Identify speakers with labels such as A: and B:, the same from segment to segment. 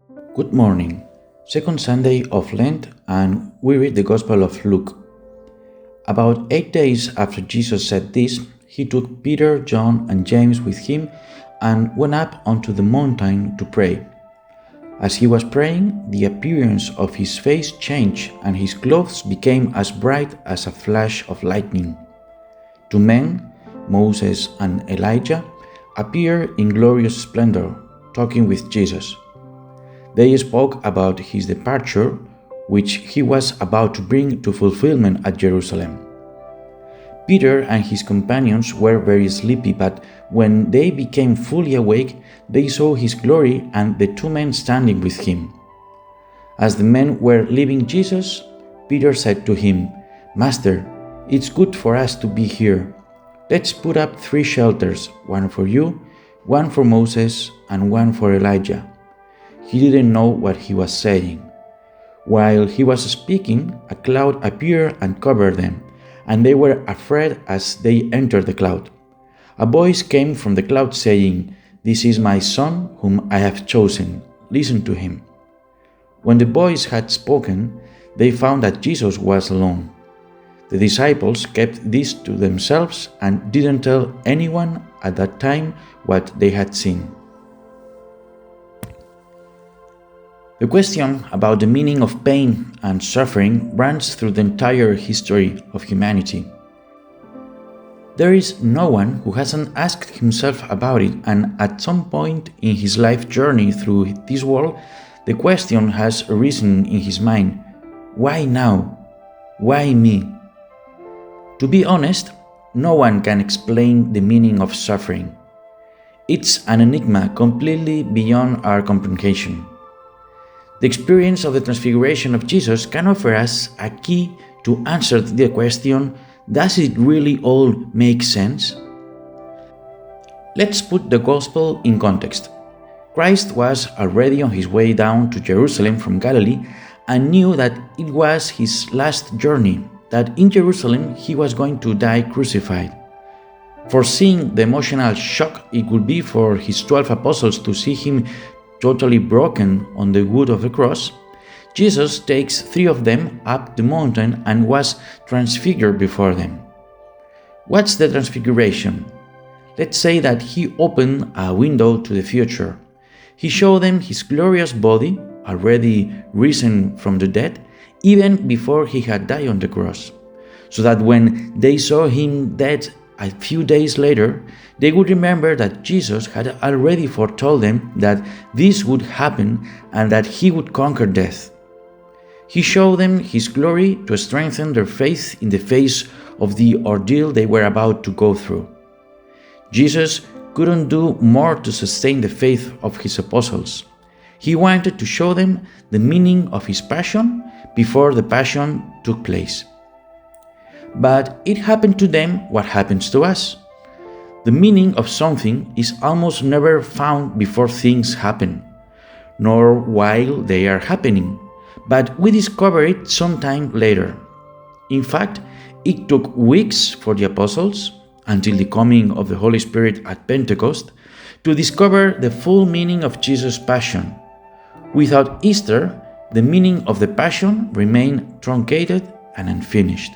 A: Good morning, second Sunday of Lent, and we read the Gospel of Luke. About 8 days after Jesus said this, he took Peter, John, and James with him and went up onto the mountain to pray. As he was praying, the appearance of his face changed, and his clothes became as bright as a flash of lightning. Two men, Moses and Elijah, appeared in glorious splendor, talking with Jesus. They spoke about his departure, which he was about to bring to fulfillment at Jerusalem. Peter and his companions were very sleepy, but when they became fully awake, they saw his glory and the two men standing with him. As the men were leaving Jesus, Peter said to him, "Master, it's good for us to be here. Let's put up 3 shelters, one for you, one for Moses, and one for Elijah." He didn't know what he was saying. While he was speaking, a cloud appeared and covered them, and they were afraid as they entered the cloud. A voice came from the cloud saying, "This is my son whom I have chosen. Listen to him." When the voice had spoken, they found that Jesus was alone. The disciples kept this to themselves and didn't tell anyone at that time what they had seen. The question about the meaning of pain and suffering runs through the entire history of humanity. There is no one who hasn't asked himself about it, and at some point in his life journey through this world, the question has arisen in his mind: why now? Why me? To be honest, no one can explain the meaning of suffering. It's an enigma completely beyond our comprehension. The experience of the transfiguration of Jesus can offer us a key to answer the question, does it really all make sense? Let's put the Gospel in context. Christ was already on his way down to Jerusalem from Galilee and knew that it was his last journey, that in Jerusalem he was going to die crucified. Foreseeing the emotional shock it would be for his 12 apostles to see him totally broken on the wood of the cross, Jesus takes 3 of them up the mountain and was transfigured before them. What's the transfiguration? Let's say that he opened a window to the future. He showed them his glorious body, already risen from the dead, even before he had died on the cross, so that when they saw him dead a few days later, they would remember that Jesus had already foretold them that this would happen and that he would conquer death. He showed them his glory to strengthen their faith in the face of the ordeal they were about to go through. Jesus couldn't do more to sustain the faith of his apostles. He wanted to show them the meaning of his passion before the passion took place. But it happened to them what happens to us. The meaning of something is almost never found before things happen, nor while they are happening, but we discover it sometime later. In fact, it took weeks for the apostles, until the coming of the Holy Spirit at Pentecost, to discover the full meaning of Jesus' passion. Without Easter, the meaning of the passion remained truncated and unfinished.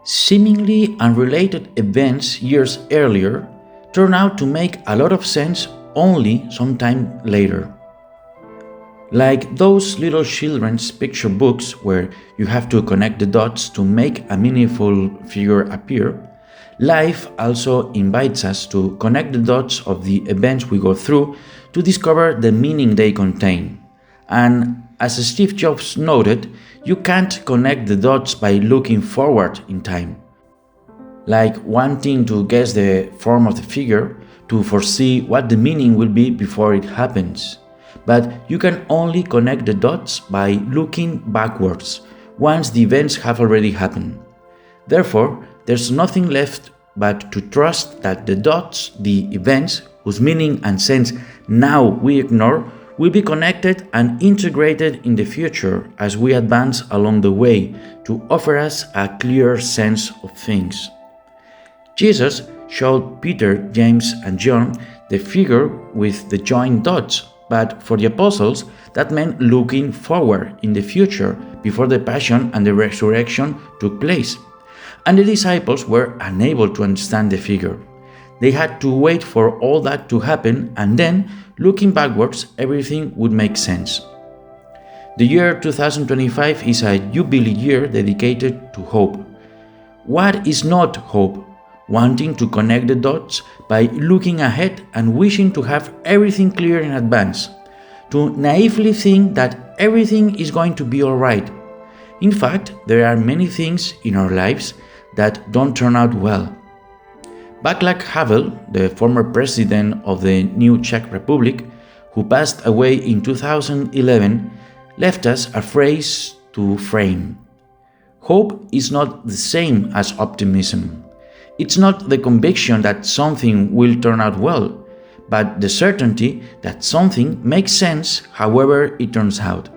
A: Seemingly unrelated events years earlier turn out to make a lot of sense only sometime later. Like those little children's picture books where you have to connect the dots to make a meaningful figure appear, life also invites us to connect the dots of the events we go through to discover the meaning they contain. And as Steve Jobs noted, you can't connect the dots by looking forward in time. Like wanting to guess the form of the figure, to foresee what the meaning will be before it happens. But you can only connect the dots by looking backwards, once the events have already happened. Therefore, there's nothing left but to trust that the dots, the events, whose meaning and sense now we ignore, will be connected and integrated in the future as we advance along the way to offer us a clear sense of things. Jesus showed Peter, James, and John the figure with the joined dots, but for the apostles, that meant looking forward in the future before the passion and the resurrection took place. And the disciples were unable to understand the figure. They had to wait for all that to happen, and then, looking backwards, everything would make sense. The year 2025 is a jubilee year dedicated to hope. What is not hope? Wanting to connect the dots by looking ahead and wishing to have everything clear in advance, to naively think that everything is going to be alright. In fact, there are many things in our lives that don't turn out well. Václav Havel, the former president of the new Czech Republic, who passed away in 2011, left us a phrase to frame. Hope is not the same as optimism. It's not the conviction that something will turn out well, but the certainty that something makes sense however it turns out.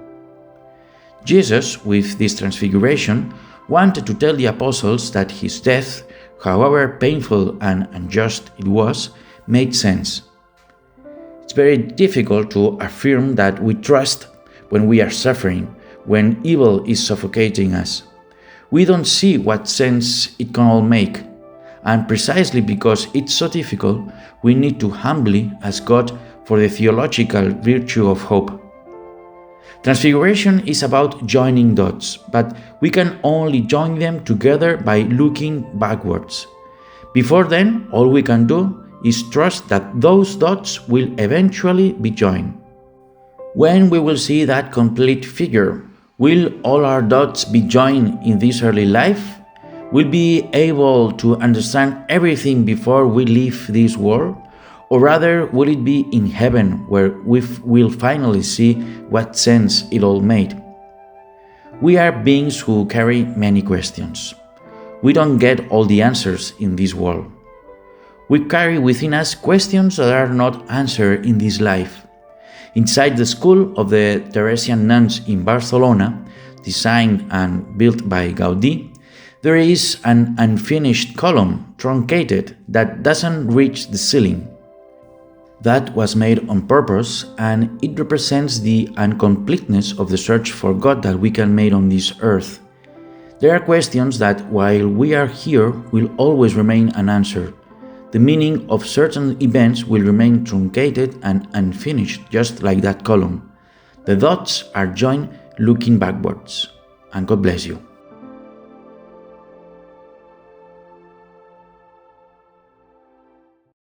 A: Jesus, with this transfiguration, wanted to tell the apostles that his death, however painful and unjust it was, made sense. It's very difficult to affirm that we trust when we are suffering, when evil is suffocating us. We don't see what sense it can all make, and precisely because it's so difficult, we need to humbly ask God for the theological virtue of hope. Transfiguration is about joining dots, but we can only join them together by looking backwards. Before then, all we can do is trust that those dots will eventually be joined. When we will see that complete figure, will all our dots be joined in this early life? Will we be able to understand everything before we leave this world? Or rather, will it be in heaven where we will finally see what sense it all made? We are beings who carry many questions. We don't get all the answers in this world. We carry within us questions that are not answered in this life. Inside the school of the Teresian nuns in Barcelona, designed and built by Gaudí, there is an unfinished column, truncated, that doesn't reach the ceiling. That was made on purpose, and it represents the incompleteness of the search for God that we can make on this earth. There are questions that, while we are here, will always remain unanswered. The meaning of certain events will remain truncated and unfinished, just like that column. The dots are joined looking backwards. And God bless you.